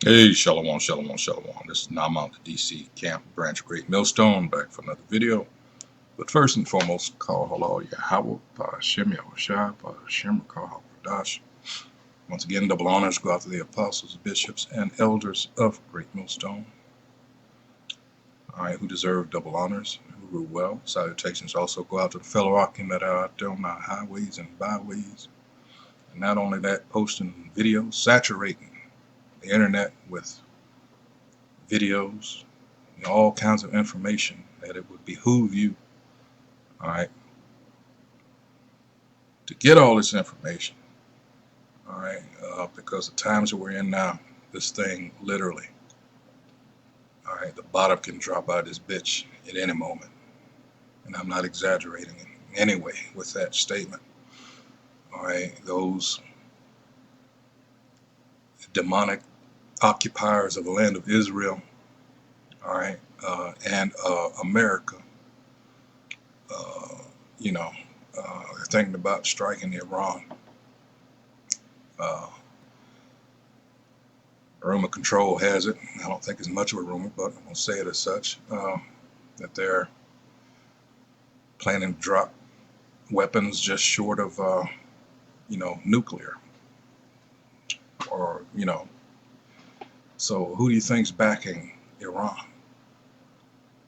Hey, Shalom, Shalom, Shalom. This is Naaman, the DC Camp Branch Great Millstone, back for another video. But first and foremost, call halal Yahweh, Ba'ashem Yahushua, Ba'ashem Kahal Dash. Once again, double honors go out to the apostles, bishops, and elders of Great Millstone. All right, who deserve double honors, who rule well. Salutations also go out to the fellow Akim that are out there on our highways and byways. And not only that, posting videos, saturating the internet with videos, all kinds of information that it would behoove you, all right, to get all this information, all right, because the times that we're in now, this thing literally, all right, the bottom can drop out this bitch at any moment, and I'm not exaggerating in any way with that statement, all right. Those demonic occupiers of the land of Israel, all right, and America, they're thinking about striking Iran. Rumor control has it, I don't think it's much of a rumor, but I'm going to say it as such, that they're planning to drop weapons just short of, nuclear. Or, so who do you think's backing Iran?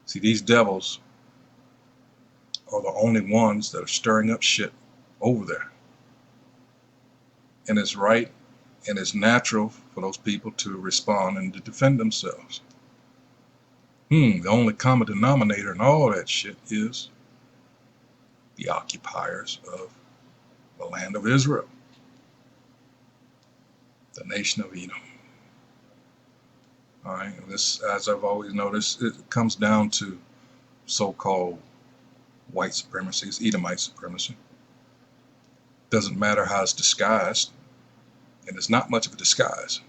See, these devils are the only ones that are stirring up shit over there. And it's right and it's natural for those people to respond and to defend themselves. The only common denominator in all that shit is the occupiers of the land of Israel, the nation of Edom. All right, this, as I've always noticed, it comes down to so-called white supremacy, it's Edomite supremacy. Doesn't matter how it's disguised, and it's not much of a disguise.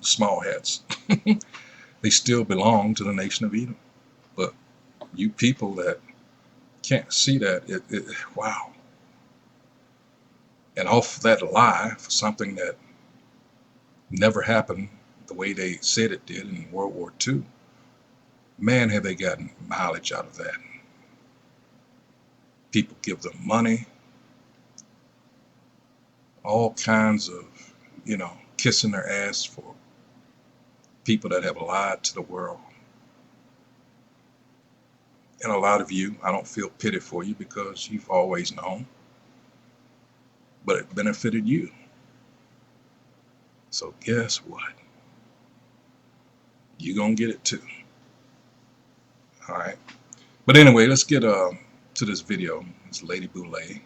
Small hats. They still belong to the nation of Edom. But you people that can't see that, wow. And off that lie for something that never happened the way they said it did in World War II, man, have they gotten mileage out of that. People give them money, all kinds of, kissing their ass for people that have lied to the world. And a lot of you, I don't feel pity for you because you've always known, but it benefited you. So guess what? You're going to get it too. All right. But anyway, let's get to this video. It's Lady Boulay.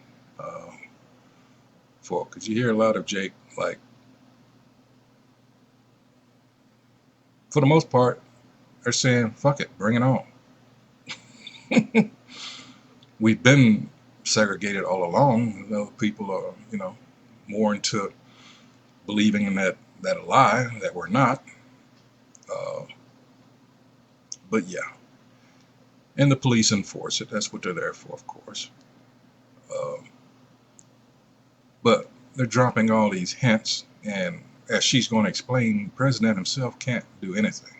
Because you hear a lot of Jake, like, for the most part, they're saying, fuck it, bring it on. We've been segregated all along. People are, more into believing in that lie that we're not. But yeah. And the police enforce it. That's what they're there for, of course. But they're dropping all these hints, and as she's going to explain, the president himself can't do anything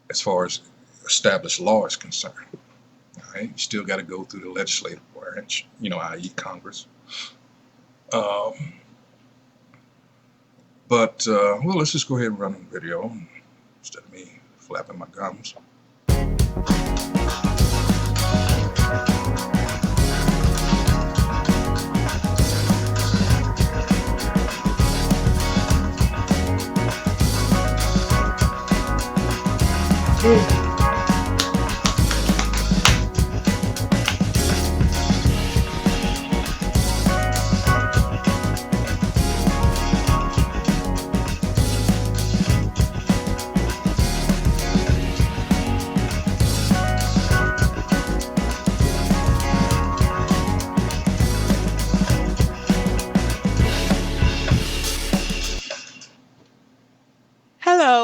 as far as established law is concerned. All right, you still got to go through the legislative branch, i.e. Congress. Well, let's just go ahead and run the video instead of me flapping my gums.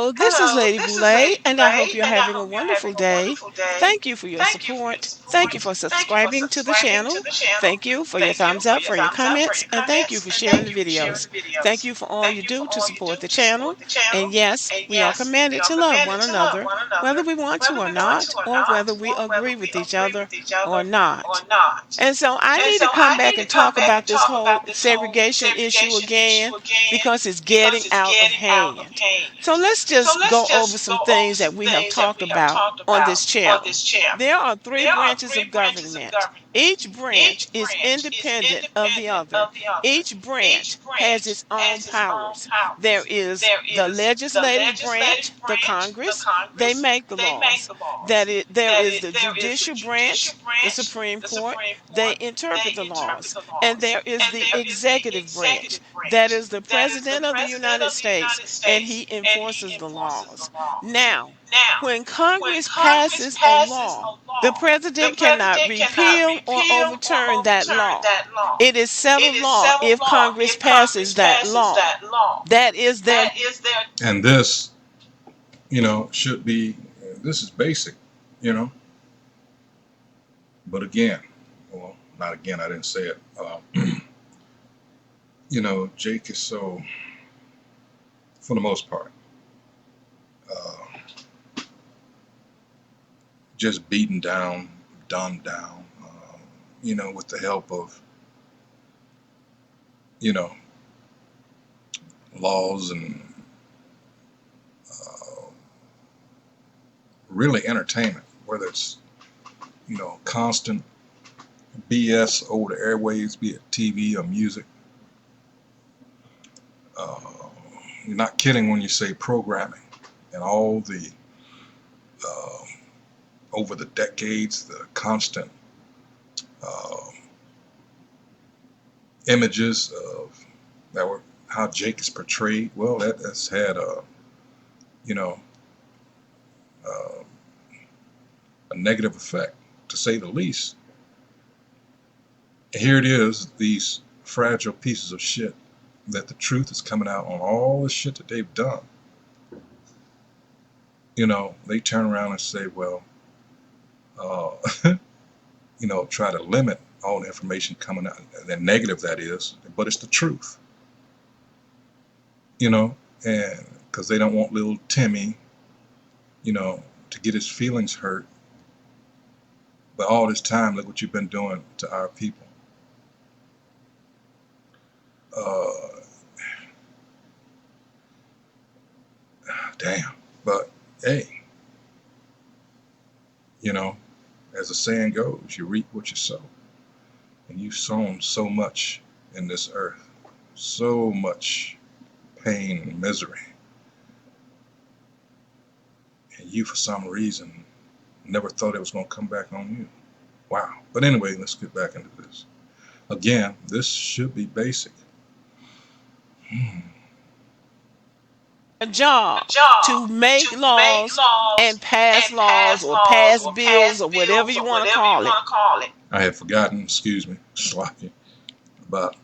Hello, this is Lady Boulay, and I hope you're having a wonderful day. Thank you for your support. Thank you for subscribing to the channel. Thank you for your thumbs up, for your comments, and thank you for sharing the videos. Thank you for all you do to support the channel. And yes, we are commanded to love one another, whether we want to or not, or whether we agree with each other or not. And so I need to come back and talk about this whole segregation issue again because it's getting out of hand. So let's just go over some things that we have talked about on this channel. There are three branches of government. Each branch is independent of the other. Each branch has its own powers. There is the legislative branch, the Congress, they make the laws. There is the judicial branch, the Supreme Court, they interpret the laws. And there is the executive branch, that is the President of the United States, and he enforces the laws. Now, when Congress passes a law, the president cannot repeal or overturn that law. It is settled law if Congress passes that law. That is their. And this, should be, this is basic, you know. But again, well, not again, I didn't say it. Jake is so, for the most part, just beaten down, dumbed down, with the help of, laws and really entertainment, whether it's, constant BS over the airwaves, be it TV or music. You're not kidding when you say programming and all the, over the decades, the constant images of that were how Jake is portrayed. Well, that's had a negative effect, to say the least. And here it is, these fragile pieces of shit, that the truth is coming out on all the shit that they've done. They turn around and say, well, try to limit all the information coming out, the negative that is, but it's the truth. And because they don't want little Timmy, to get his feelings hurt. But all this time, look what you've been doing to our people. Damn. But hey, as the saying goes, you reap what you sow. And you've sown so much in this earth, so much pain and misery. And you, for some reason, never thought it was going to come back on you. Wow. But anyway, let's get back into this. Again, this should be basic. A job to make laws and pass laws or pass bills or whatever you want to call it. I had forgotten, excuse me, sloppy, about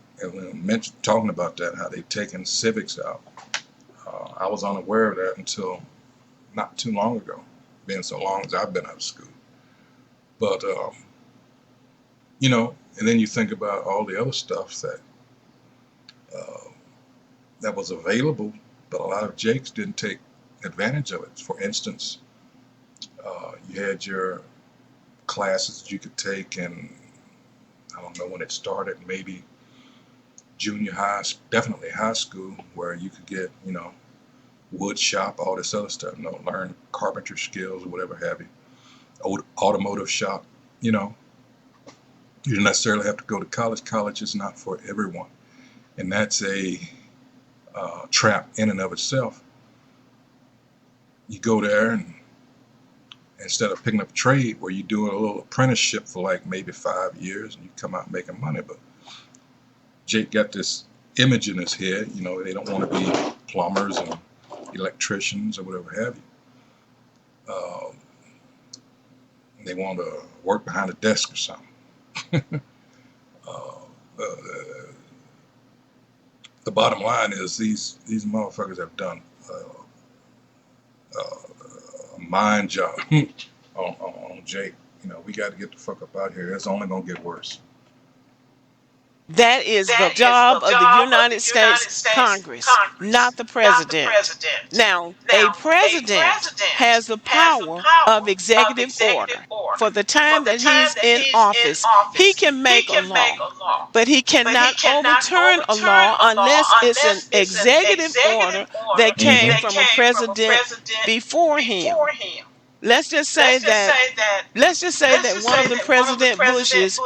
talking about that, how they've taken civics out. I was unaware of that until not too long ago, being so long as I've been out of school. But, and then you think about all the other stuff that was available, but a lot of Jakes didn't take advantage of it. For instance, you had your classes that you could take, and I don't know when it started, maybe junior high, definitely high school, where you could get, wood shop, all this other stuff, learn carpentry skills or whatever have you. Automotive shop, you don't necessarily have to go to college. College is not for everyone. And that's a trap in and of itself. You go there, and instead of picking up a trade where you do a little apprenticeship for like maybe 5 years and you come out making money, but Jake got this image in his head, they don't want to be plumbers and electricians or whatever have you. They want to work behind a desk or something. The bottom line is these motherfuckers have done a mind job on Jake. We got to get the fuck up out here. It's only gonna get worse. That is the job of the United States Congress, not the president. Now, a president has the power of executive order. For the time that he's in office, he can make a law, but he cannot overturn a law unless it's an executive order that came from a president before him. Let's just say that one of the President Bushes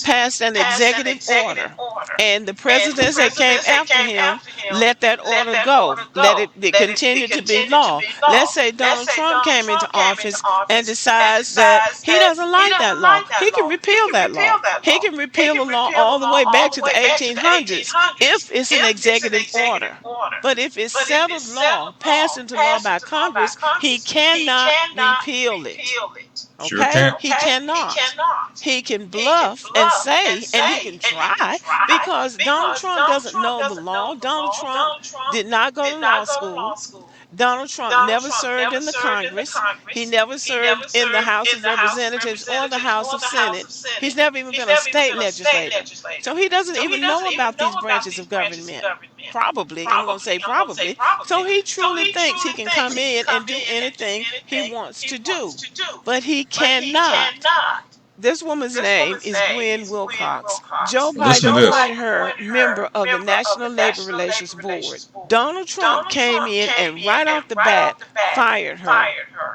passed an executive order, and the presidents that came after him let that order go, let it continue to be law. Let's say Donald Trump came into office and decides that he doesn't like that law. He can repeal that law. He can repeal a law all the way back to the 1800s if it's an executive order. But if it's settled law, passed into law by Congress, he cannot repeal it. Sure Okay? can't. He cannot. He can bluff and say, and he can try, because Donald Trump doesn't know the law. Donald Trump did not go to law school. Donald Trump never served in the Congress. He never served in the House of Representatives or the House of Senate. He's never even been a state legislator. So he doesn't even know about these branches of government. Probably, I'm going to say probably. So he truly thinks he can come in and do anything he wants to do. But he cannot. This woman's name is Gwen Wilcox. Joe Listen Biden to this. appointed her member of the National Labor Relations Board. Donald Trump came in and right off the bat fired her.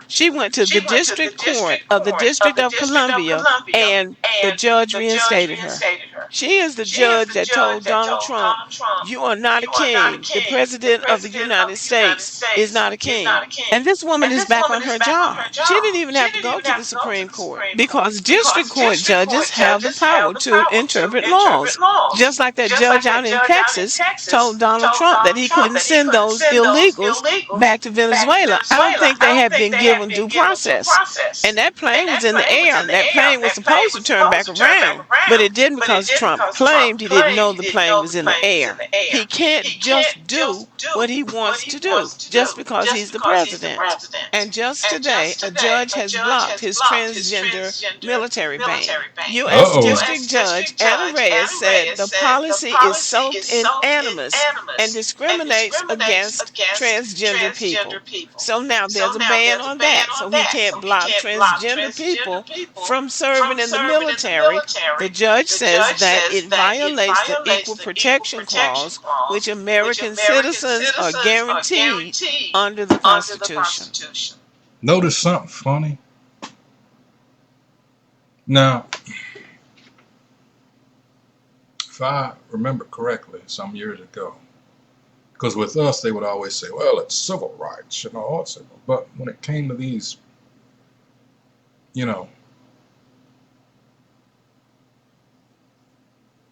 She went to the District Court of the District of Columbia, and the judge reinstated her. She is the judge that told Donald Trump, "You are not a king. The President of the United States is not a king." And this woman is back on her job. She didn't even have to go to the Supreme Court, because district court judges have the power to interpret laws. Just like that judge out in Texas told Donald Trump that he couldn't send those illegals back to Venezuela. I don't think they have been given due process. And that plane was in the air. That plane was supposed to turn back around, but it didn't, because Trump claimed he didn't know the plane was in the air. He can't just do what he wants to do just because he's the president. And just today, a judge has blocked his transgender military ban. U.S. Uh-oh. District Judge Anna Reyes said the policy is soaked in animus and discriminates against transgender people. So now there's a ban on that. So he can't block transgender people from serving in the military. The judge says that it violates the Equal Protection Clause, which American citizens are guaranteed under the Constitution. Notice something funny. Now, if I remember correctly, some years ago, because with us they would always say, "Well, it's civil rights," all civil. But when it came to these,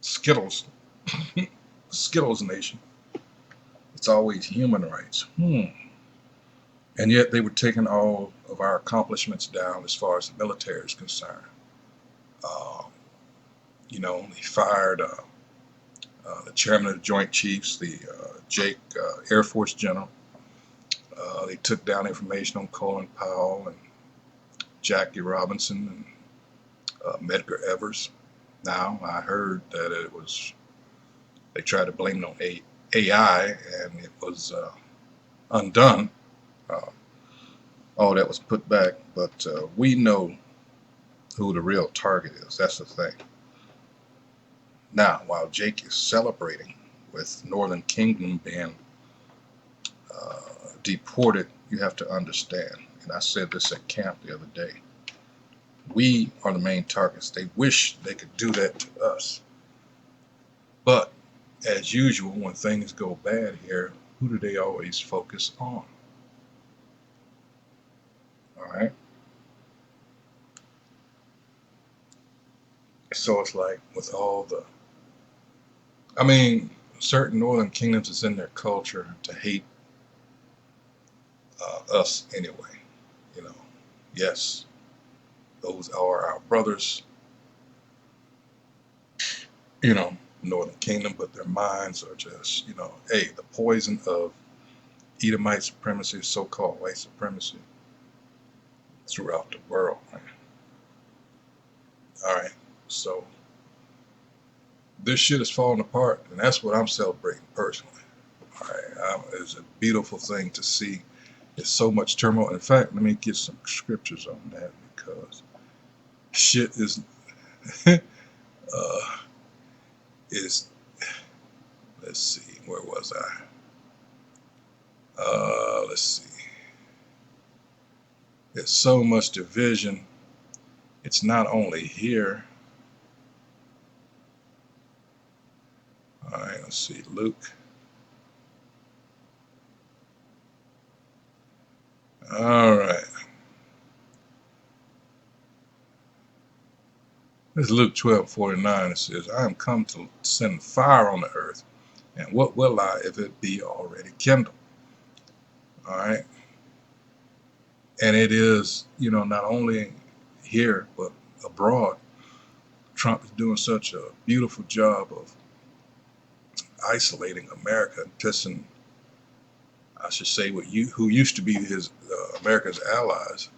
Skittles, Skittles Nation, it's always human rights. And yet they were taking all of our accomplishments down as far as the military is concerned. They fired the chairman of the Joint Chiefs, the Jake Air Force General. They took down information on Colin Powell and Jackie Robinson and Medgar Evers. Now, I heard that they tried to blame it on AI, and it was undone. All that was put back, but we know who the real target is. That's the thing. Now, while Jake is celebrating with Northern Kingdom being deported, you have to understand, and I said this at camp the other day, we are the main targets. They wish they could do that to us. But as usual, when things go bad here, who do they always focus on? All right. So it's like with all certain Northern Kingdoms, it's in their culture to hate us anyway. Yes, those are our brothers, Northern Kingdom, but their minds are just, the poison of Edomite supremacy, so-called white supremacy throughout the world. Man. All right, so this shit is falling apart, and that's what I'm celebrating personally. All right, it's a beautiful thing to see. There's so much turmoil. In fact, let me get some scriptures on that because shit is is. Let's see, where was I? Let's see. There's so much division. It's not only here. All right, let's see, Luke. All right. This is Luke 12:49. It says, I am come to send fire on the earth, and what will I if it be already kindled? All right. And it is, not only here, but abroad. Trump is doing such a beautiful job of isolating America and pissing, I should say, who used to be his America's allies.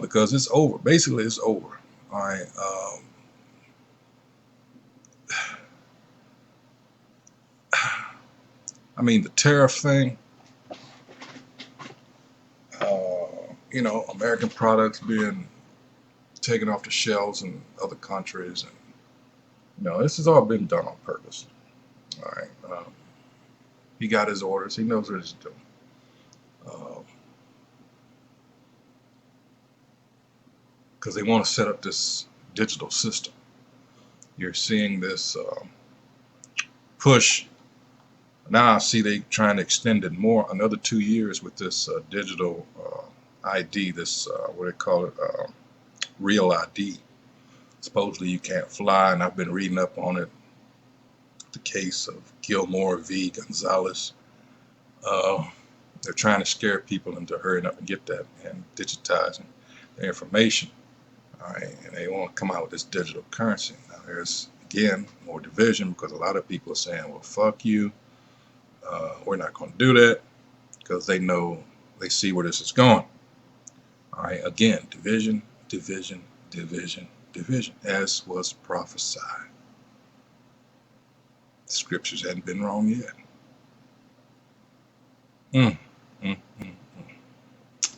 Because it's over. Basically, it's over. All right. I mean, the tariff thing, American products being taken off the shelves in other countries. And, this has all been done on purpose. All right. He got his orders. He knows what he's doing. Because they want to set up this digital system. You're seeing this push. Now I see they trying to extend it more, another 2 years with this digital ID, this, what do they call it, real ID. Supposedly you can't fly, and I've been reading up on it. The case of Gilmore v. Gonzalez. They're trying to scare people into hurrying up and get that and digitizing their information. All right, and they want to come out with this digital currency. Now there's, again, more division because a lot of people are saying, well, fuck you. We're not going to do that because they see where this is going. All right, again, division, division, division, division, as was prophesied. The scriptures hadn't been wrong yet.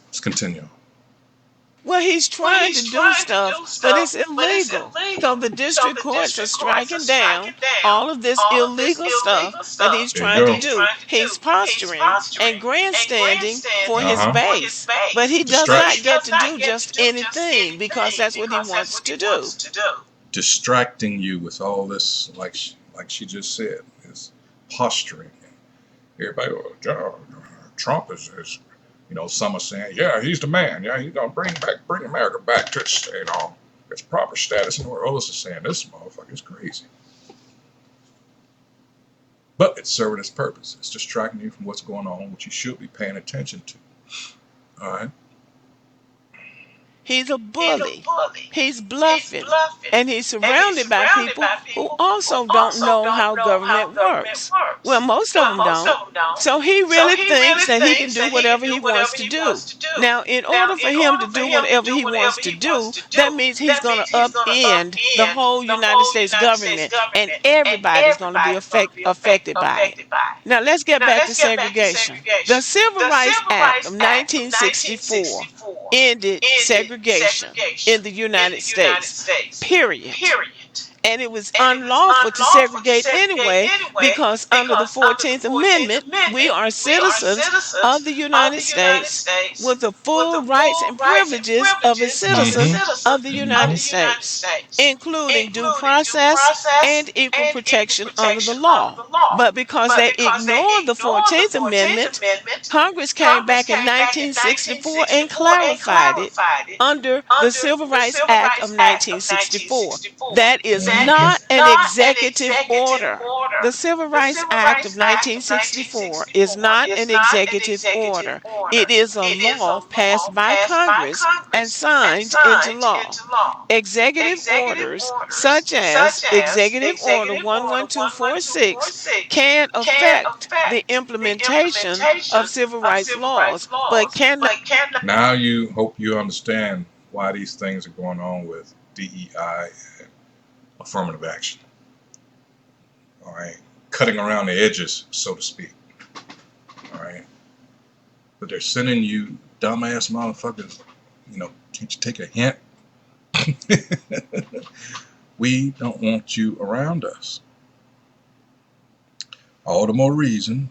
Let's continue. Well, he's trying to do stuff, but it's illegal. So the district courts are striking down all of this illegal stuff that he's trying to do. He's posturing and grandstanding for his base, but he does not get to do just anything because that's what he wants to do. Distracting you with all this, like she just said, is posturing. Everybody, Trump is some are saying, yeah, he's the man. Yeah, he's gonna bring America back to its proper status. And others are saying this motherfucker is crazy. But it's serving its purpose. It's distracting you from what's going on, which you should be paying attention to. All right. He's a bully. He's bluffing. And he's surrounded by people who also don't know how government works. Well, most of them don't. So he really thinks that he can do whatever he wants to do. Now, in order for him to do whatever he wants to do, that means he's going to upend the whole United States government, and everybody's going to be affected by it. Now, let's get back to segregation. The Civil Rights Act of 1964 ended segregation in the United States, period. And it was unlawful to segregate anyway because under the 14th Amendment, we are citizens of the United States with the full rights and privileges of a citizen of the United States, including due process and equal protection under the law. But because they ignored the 14th Amendment, Congress came back in 1964 and clarified it under the Civil Rights Act of 1964. That is not an executive order. The Civil Rights Act of 1964 is not an executive order. It is a law passed by Congress and signed into law. Executive orders, such as Executive Order 11246, can affect the implementation of civil rights laws, but cannot. Now you hope you understand why these things are going on with DEI and affirmative action. All right. Cutting around the edges, so to speak. All right. But they're sending you dumbass motherfuckers, can't you take a hint? We don't want you around us. All the more reason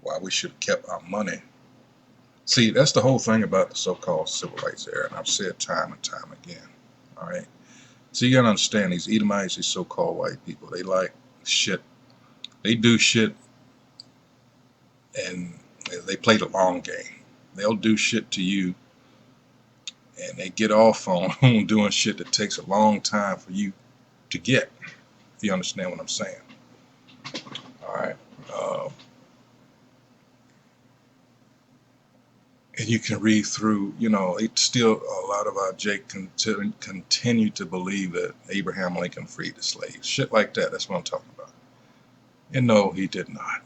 why we should have kept our money. See, that's the whole thing about the so-called civil rights era, and I've said time and time again. All right. So you gotta understand, these Edomites, these so-called white people, they like shit. They do shit, and they play the long game. They'll do shit to you, and they get off on doing shit that takes a long time for you to get, if you understand what I'm saying. All right. And you can read through, it's still a lot of our Jake continue to believe that Abraham Lincoln freed the slaves. Shit like that. That's what I'm talking about. And no, he did not.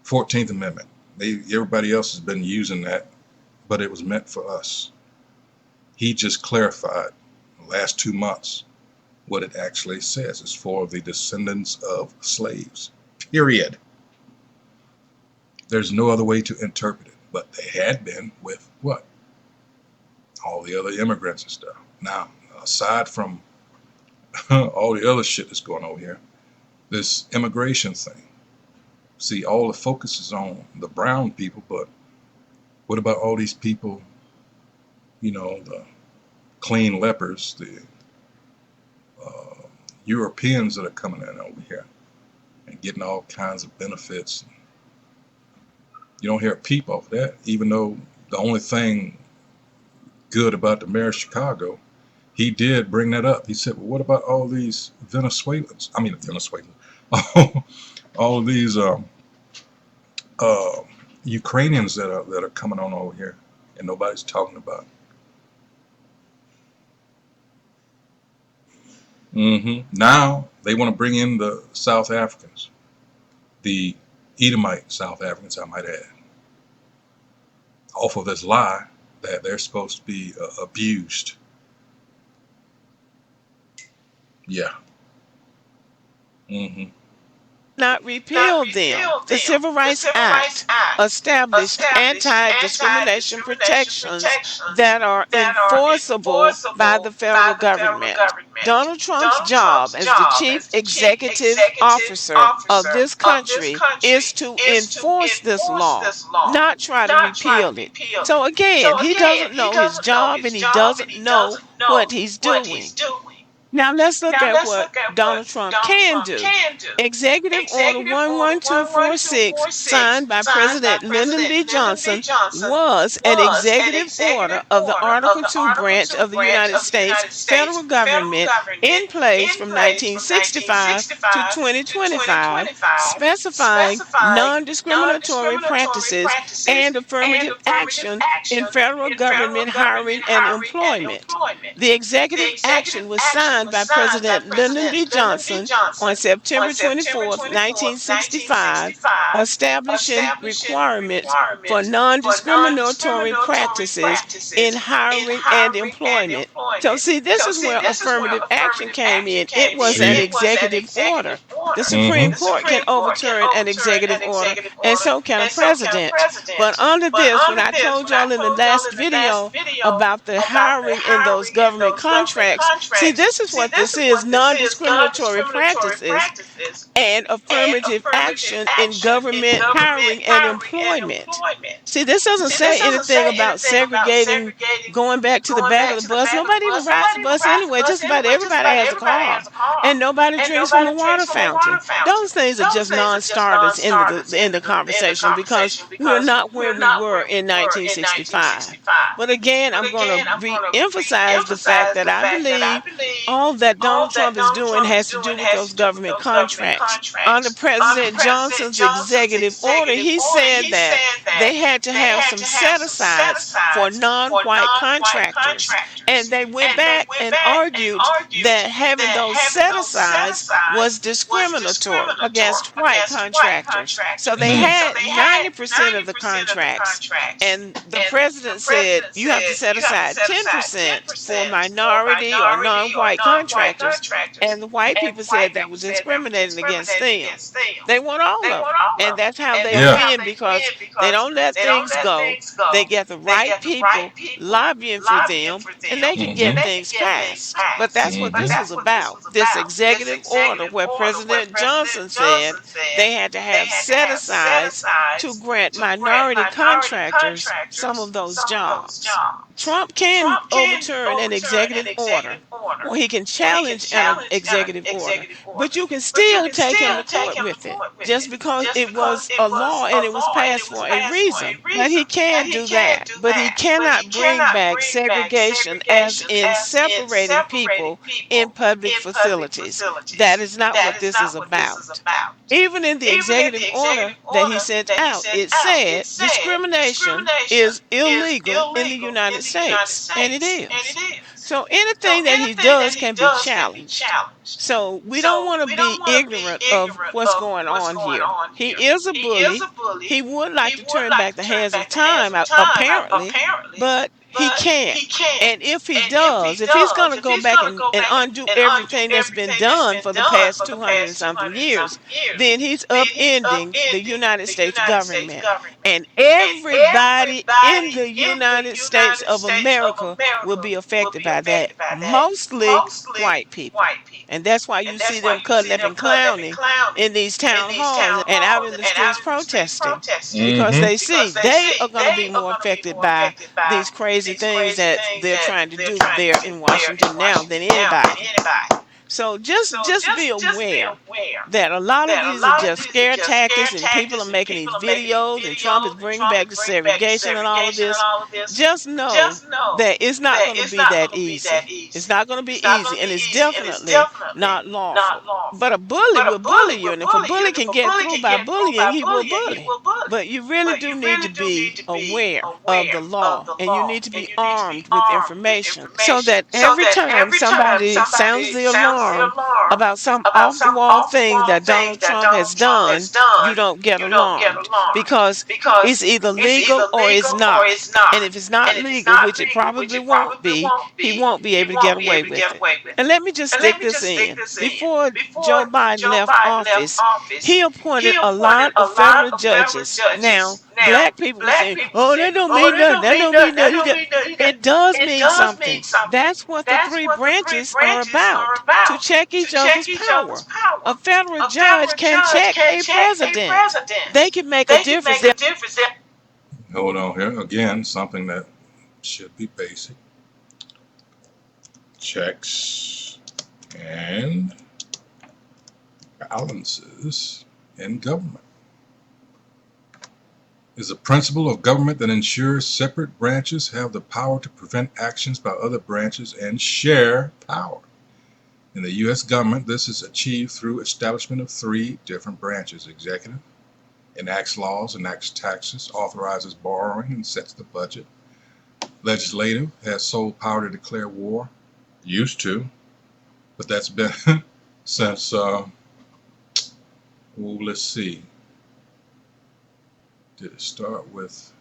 14th Amendment. Everybody else has been using that, but it was meant for us. He just clarified the last 2 months what it actually says. It's for the descendants of slaves. Period. There's no other way to interpret it, but they had been with what? All the other immigrants and stuff. Now, aside from all the other shit that's going on here, this immigration thing. See, all the focus is on the brown people, but what about all these people, the clean lepers, the Europeans that are coming in over here and getting all kinds of benefits? You don't hear a peep of that, even though the only thing good about the mayor of Chicago, he did bring that up. He said, well, what about all these Venezuelans? All of these Ukrainians that are coming on over here and nobody's talking about. Now they want to bring in the South Africans, the Edomite South Africans, I might add, off of this lie that they're supposed to be abused. Yeah. Not repeal them. The Civil Rights Act established anti-discrimination protections that are enforceable by the federal government. Donald Trump's job as the chief executive officer of this country is to enforce this law, not try to repeal it. So again, he doesn't know his job and he doesn't know what he's doing. Now let's look at what Donald Trump can do. Executive Order 11246, signed by President Lyndon B. Johnson, was an executive order of the Article II branch of the United States federal government in place from 1965 to 2025, specifying non-discriminatory practices and affirmative action in federal government hiring and employment. The executive action was signed by President Lyndon B. Johnson on September 24, 1965, establishing requirements for non-discriminatory practices in hiring and employment. So see, this is where affirmative action came in. It was an executive order. The Supreme Court can overturn an executive order, and so can a president. But under this, when I told y'all in the last video about the hiring in those government contracts, see, this is what this is: non-discriminatory practices and affirmative action in government hiring and employment. See, this doesn't say anything about segregating, going back to the back of the bus. Nobody even rides the bus anyway. Just about everybody has a car, and nobody drinks from a water fountain. fountain. Those things are just non-starters in the conversation because we're not where we were in 1965. But again, I'm going to re-emphasize the fact that I believe all that Donald Trump is doing has to do with those government contracts. Under President Johnson's executive order, he said that they had to have some set-asides for non-white contractors. And they went back and argued that having those set-asides was discriminatory against white contractors. So they had 90% of the contracts, and the president said you have to set aside 10% for minority or non-white contractors, and the white people said that was discriminating against them. They want all of it, and that's how they win because they don't let things go. They get the right people lobbying for them, and they can get things passed. But that's what this was about, this executive order where President Johnson said they had to have set-asides to grant minority contractors some of those jobs. Trump can overturn an executive order, or he can challenge an executive order, but you can still take him to court with it just because it was a law and it was passed for a reason. But he can do that. But he cannot bring back segregation as in separating people in public facilities. That is not what this is about. Even in the executive order that he sent out, it said discrimination is illegal in the United States, and it is. So anything that he does can be challenged. So we don't want to be ignorant of what's going on here. He is a bully. He would like to turn back the hands of time, apparently, but he can't. And if he does, if he's going to go back and undo everything that's been done for the past 200 and something years, then he's upending the United States government. And everybody in the United States of America will be affected by that, mostly white people. And that's why you see them cutting up and clowning in these town halls and out in the streets protesting, because they see they are going to be more affected by these crazy things that they're trying to do there in Washington now than anybody. So just be aware that a lot of these are just scare tactics, and people are making these videos, and Trump is bringing back the segregation and all of this. Just know that it's not going to be that easy. It's not going to be easy, and it's definitely not lawful. But a bully will bully you, and if a bully can get through by bullying, he will bully. But you really do need to be aware of the law, and you need to be armed with information so that every time somebody sounds the alarm about some off-the-wall thing that Donald Trump has done, you don't get alarmed, because it's either legal or it's not. And if it's not legal, which it probably won't be, he won't be able to get away with it. And let me just stick this in. Before Joe Biden left office, he appointed a lot of federal judges. Now, black people will say, oh, that don't mean nothing. That don't mean nothing. It does mean something. That's what the three branches are about, to check each other's power. A federal judge can check a president. They can make a difference. Hold on here. Again, something that should be basic. Checks and balances in government is a principle of government that ensures separate branches have the power to prevent actions by other branches and share power. In the U.S. government, this is achieved through establishment of three different branches: executive enacts laws, enacts taxes, authorizes borrowing, and sets the budget. Legislative has sole power to declare war, used to, but that's been since, let's see, did it start with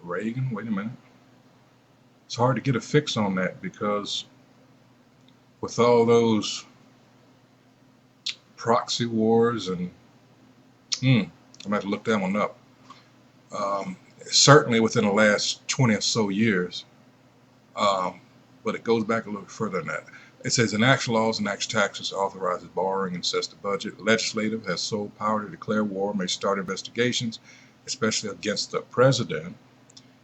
Reagan? Wait a minute. It's hard to get a fix on that, because with all those proxy wars and I'm going to have to look that one up. Certainly within the last 20 or so years, but it goes back a little further than that. It says enacts laws, enacts taxes, authorizes borrowing, and sets the budget. Legislative has sole power to declare war, may start investigations, especially against the president,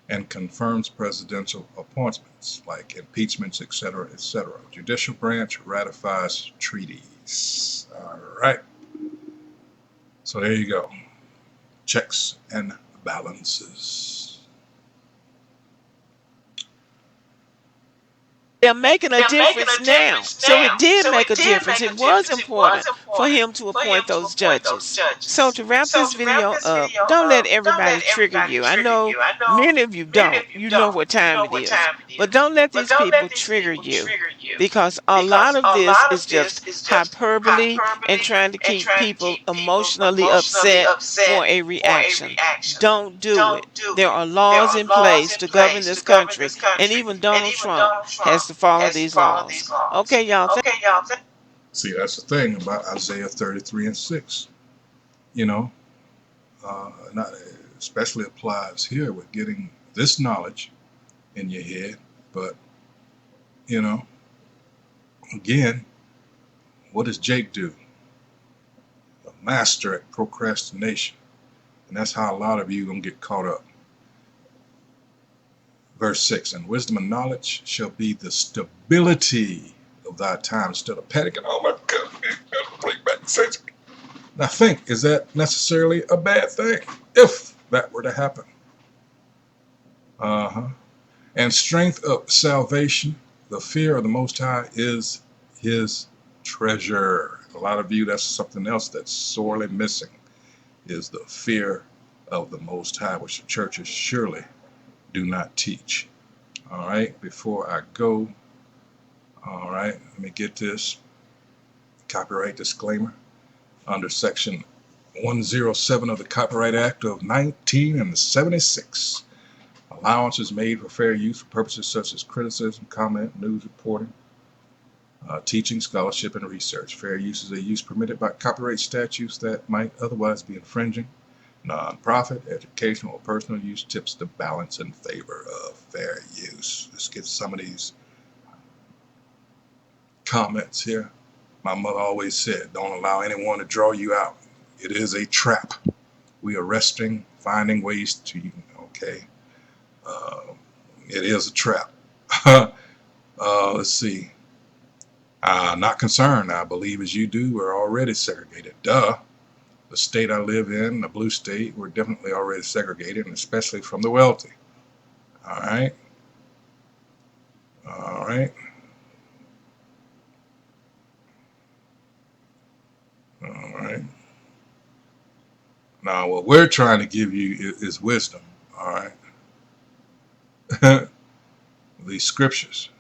and confirms presidential appointments like impeachments, etc., etc. Judicial branch ratifies treaties. All right. So there you go. Checks and balances. They're making a difference now. So it did make a difference. It was important for him to appoint those judges. So to wrap this video up, don't let everybody trigger you. I know many of you don't. You know what time it is. But don't let these people trigger you, because a lot of this is just hyperbole and trying to keep people emotionally upset for a reaction. Don't do it. There are laws in place to govern this country, and even Donald Trump has to follow these laws. Okay, y'all. See, that's the thing about Isaiah 33 and 6. You know, not especially applies here with getting this knowledge in your head. But, you know, again, what does Jake do? A master at procrastination. And that's how a lot of you going to get caught up. Verse 6, and wisdom and knowledge shall be the stability of thy time, instead of panicking. Oh my God. Now think, is that necessarily a bad thing if that were to happen? And strength of salvation, the fear of the Most High is his treasure. A lot of you, that's something else that's sorely missing, is the fear of the Most High, which the churches surely do not teach. All right, before I go, all right, let me get this copyright disclaimer. Under section 107 of the Copyright Act of 1976, allowance is made for fair use for purposes such as criticism, comment, news reporting, teaching, scholarship, and research. Fair use is a use permitted by copyright statutes that might otherwise be infringing. Non-profit, educational, or personal use tips the balance in favor of fair use. Let's get some of these comments here. My mother always said, don't allow anyone to draw you out. It is a trap. We are resting, finding ways to, okay. It is a trap. Let's see. Not concerned. I believe as you do, we're already segregated. Duh. The state I live in, the blue state, we're definitely already segregated, and especially from the wealthy. All right. All right. All right. Now, what we're trying to give you is wisdom. All right. These scriptures.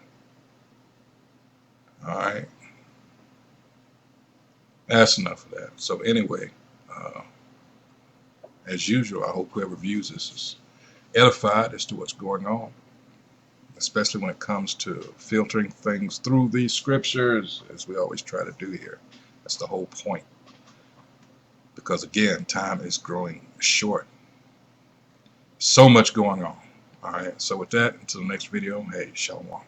All right. That's enough of that. So anyway, as usual, I hope whoever views this is edified as to what's going on, especially when it comes to filtering things through these scriptures, as we always try to do here. That's the whole point. Because again, time is growing short. So much going on. All right. So with that, until the next video, hey, shalom.